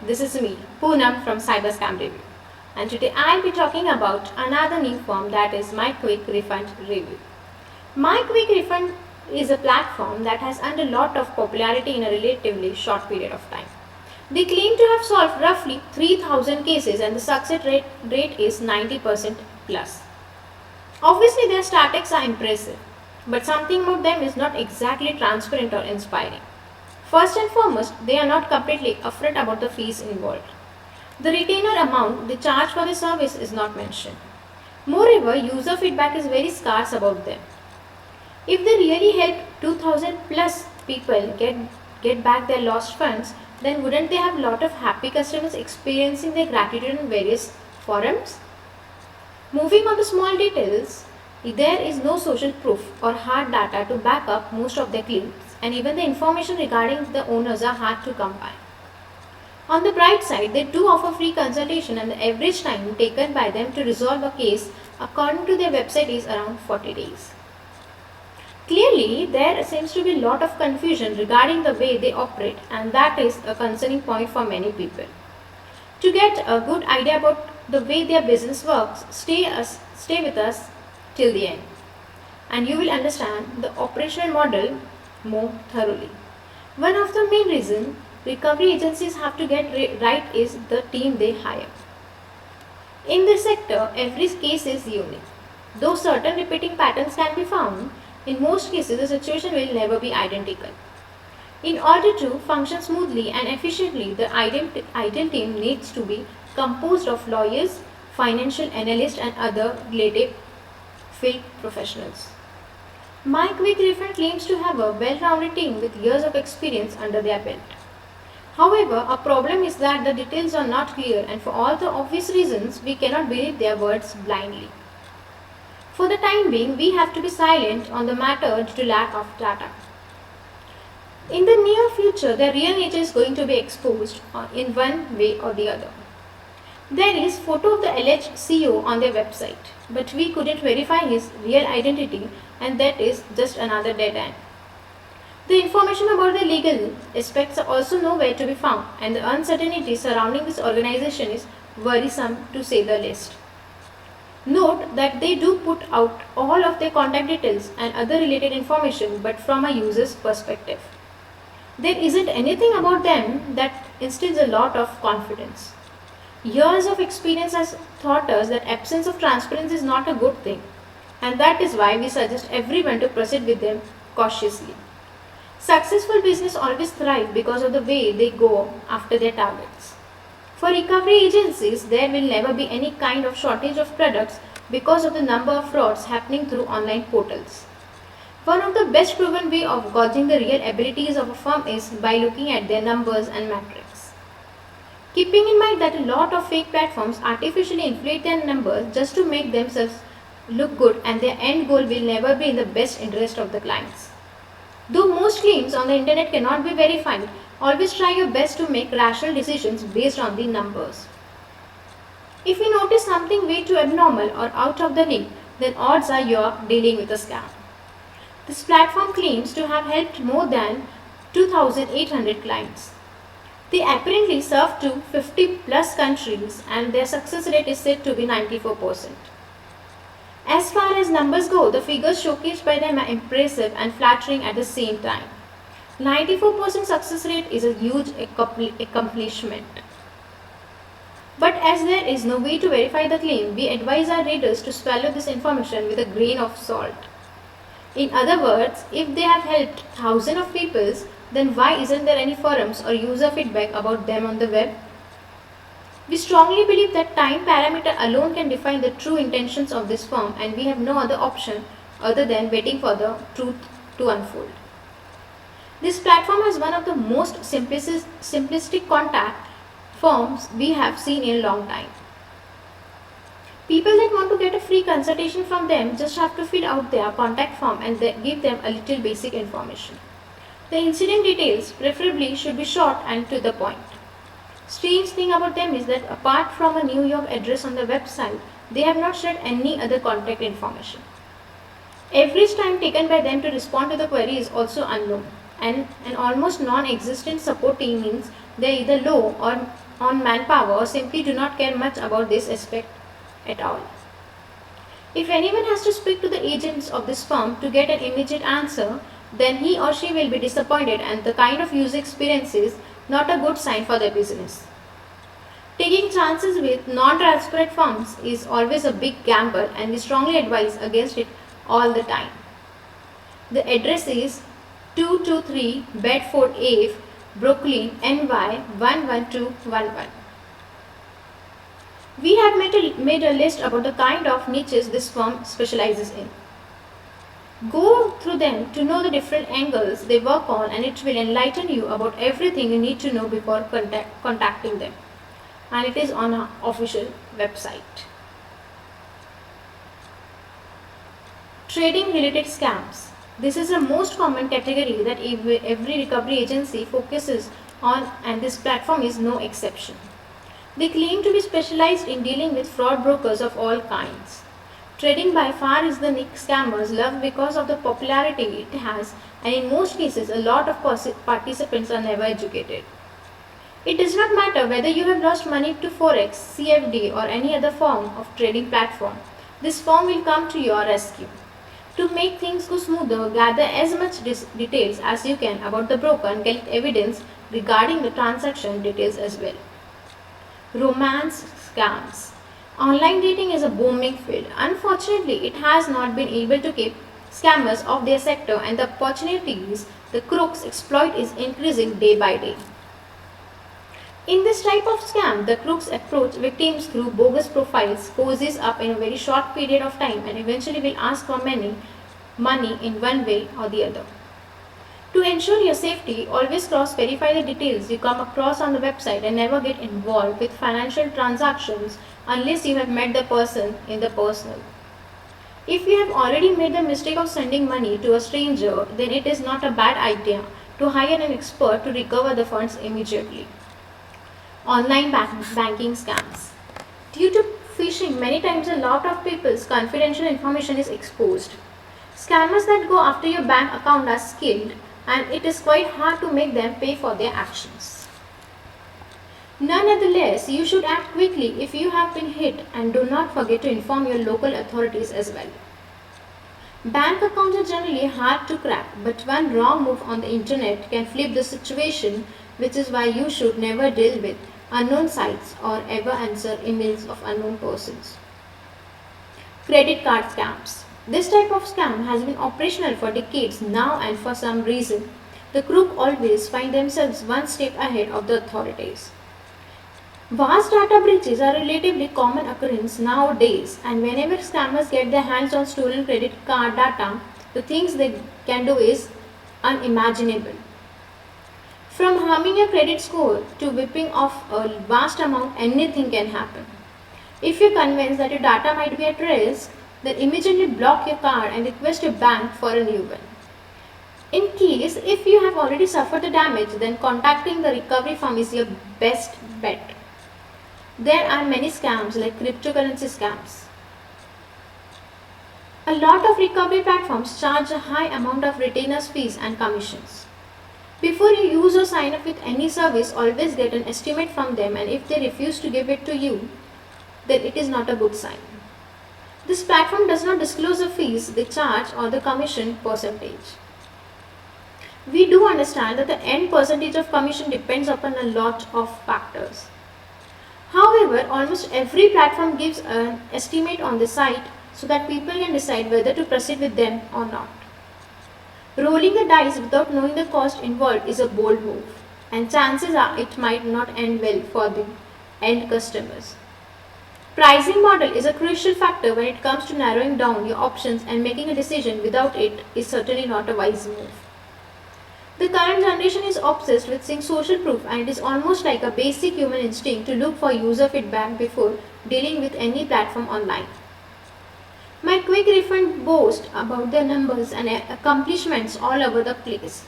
this is me, Poonam from Cyber Scam Review, and today I'll be talking about another new firm, that is My Quick Refund Review. My Quick Refund is a platform that has earned a lot of popularity in a relatively short period of time. They claim to have solved roughly 3,000 cases and the success rate is 90% plus. Obviously, their statistics are impressive, but something about them is not exactly transparent or inspiring. First and foremost, they are not completely upfront about the fees involved. The retainer amount they charge for the service is not mentioned. Moreover, user feedback is very scarce about them. If they really help 2000 plus people get back their lost funds, then wouldn't they have a lot of happy customers experiencing their gratitude in various forums? Moving on to small details, there is no social proof or hard data to back up most of their claims, and even the information regarding the owners are hard to come by. On the bright side, they do offer free consultation, and the average time taken by them to resolve a case according to their website is around 40 days. Clearly, there seems to be a lot of confusion regarding the way they operate, and that is a concerning point for many people. To get a good idea about the way their business works, stay with us till the end, and you will understand the operational model more thoroughly. One of the main reasons recovery agencies have to get right is the team they hire. In this sector, every case is unique. Though certain repeating patterns can be found, in most cases the situation will never be identical. In order to function smoothly and efficiently, the ideal team needs to be composed of lawyers, financial analysts, and other related field professionals. My Quick Refund claims to have a well-rounded team with years of experience under their belt. However, a problem is that the details are not clear, and for all the obvious reasons, we cannot believe their words blindly. For the time being, we have to be silent on the matter due to lack of data. In the near future, their real nature is going to be exposed in one way or the other. There is photo of the alleged CEO on their website, but we couldn't verify his real identity, and that is just another dead end. The information about the legal aspects are also nowhere to be found, and the uncertainty surrounding this organization is worrisome to say the least. Note that they do put out all of their contact details and other related information, but from a user's perspective. There isn't anything about them that instills a lot of confidence. Years of experience has taught us that absence of transparency is not a good thing, and that is why we suggest everyone to proceed with them cautiously. Successful business always thrive because of the way they go after their targets. For recovery agencies, there will never be any kind of shortage of products because of the number of frauds happening through online portals. One of the best proven way of gauging the real abilities of a firm is by looking at their numbers and metrics. Keeping in mind that a lot of fake platforms artificially inflate their numbers just to make themselves look good, and their end goal will never be in the best interest of the clients. Though most claims on the internet cannot be verified, always try your best to make rational decisions based on the numbers. If you notice something way too abnormal or out of the league, then odds are you are dealing with a scam. This platform claims to have helped more than 2,800 clients. They apparently serve to 50 plus countries, and their success rate is said to be 94%. As far as numbers go, the figures showcased by them are impressive and flattering at the same time. 94% success rate is a huge accomplishment. But as there is no way to verify the claim, we advise our readers to swallow this information with a grain of salt. In other words, if they have helped thousands of people, then why isn't there any forums or user feedback about them on the web? We strongly believe that time parameter alone can define the true intentions of this firm, and we have no other option other than waiting for the truth to unfold. This platform is one of the most simplistic contact forms we have seen in a long time. People that want to get a free consultation from them just have to fill out their contact form and give them a little basic information. The incident details preferably should be short and to the point. Strange thing about them is that apart from a New York address on the website, they have not shared any other contact information. Average time taken by them to respond to the query is also unknown, and an almost non-existent support team means they are either low or on manpower or simply do not care much about this aspect at all. If anyone has to speak to the agents of this firm to get an immediate answer, then he or she will be disappointed, and the kind of user experience is not a good sign for their business. Taking chances with non-transparent firms is always a big gamble, and we strongly advise against it all the time. The address is 223 Bedford Ave, Brooklyn, NY 11211. We have made a list about the kind of niches this firm specializes in. Go through them to know the different angles they work on, and it will enlighten you about everything you need to know before contacting them. And it is on our official website. Trading related scams. This is the most common category that every recovery agency focuses on, and this platform is no exception. They claim to be specialized in dealing with fraud brokers of all kinds. Trading by far is the niche scammers love because of the popularity it has, and in most cases a lot of participants are never educated. It does not matter whether you have lost money to Forex, CFD or any other form of trading platform. This firm will come to your rescue. To make things go smoother, gather as much details as you can about the broker and get evidence regarding the transaction details as well. Romance scams. Online dating is a booming field. Unfortunately, it has not been able to keep scammers off their sector, and the opportunities the crooks exploit is increasing day by day. In this type of scam, the crooks approach victims through bogus profiles, poses up in a very short period of time, and eventually will ask for money in one way or the other. To ensure your safety, always cross-verify the details you come across on the website and never get involved with financial transactions unless you have met the person in the personal. If you have already made the mistake of sending money to a stranger, then it is not a bad idea to hire an expert to recover the funds immediately. Online banking scams. Due to phishing, many times a lot of people's confidential information is exposed. Scammers that go after your bank account are skilled, and it is quite hard to make them pay for their actions. Nonetheless, you should act quickly if you have been hit, and do not forget to inform your local authorities as well. Bank accounts are generally hard to crack, but one wrong move on the internet can flip the situation, which is why you should never deal with unknown sites or ever answer emails of unknown persons. Credit card scams. This type of scam has been operational for decades now, and for some reason, the crook always find themselves one step ahead of the authorities. Vast data breaches are a relatively common occurrence nowadays, and whenever scammers get their hands on stolen credit card data, the things they can do is unimaginable. From harming your credit score to whipping off a vast amount, anything can happen. If you're convinced that your data might be at risk, then immediately block your card and request your bank for a new one. In case if you have already suffered the damage, then contacting the recovery firm is your best bet. There are many scams like cryptocurrency scams. A lot of recovery platforms charge a high amount of retainers fees and commissions. Before you use or sign up with any service, always get an estimate from them, and if they refuse to give it to you, then it is not a good sign. This platform does not disclose the fees they charge or the commission percentage. We do understand that the end percentage of commission depends upon a lot of factors. However, almost every platform gives an estimate on the site so that people can decide whether to proceed with them or not. Rolling the dice without knowing the cost involved is a bold move, and chances are it might not end well for the end customers. Pricing model is a crucial factor when it comes to narrowing down your options, and making a decision without it is certainly not a wise move. The current generation is obsessed with seeing social proof, and it is almost like a basic human instinct to look for user feedback before dealing with any platform online. My quick refund boasts about their numbers and accomplishments all over the place.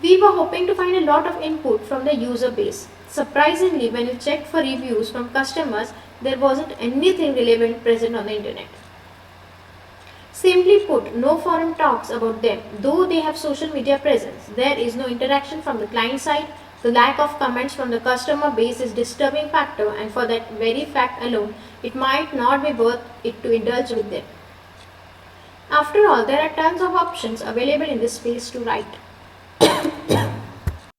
We were hoping to find a lot of input from the user base. Surprisingly, when we checked for reviews from customers, there wasn't anything relevant present on the internet. Simply put, no forum talks about them. Though they have social media presence, there is no interaction from the client side The lack of comments from the customer base is disturbing factor, and for that very fact alone, it might not be worth it to indulge with them. After all, there are tons of options available in this space to write.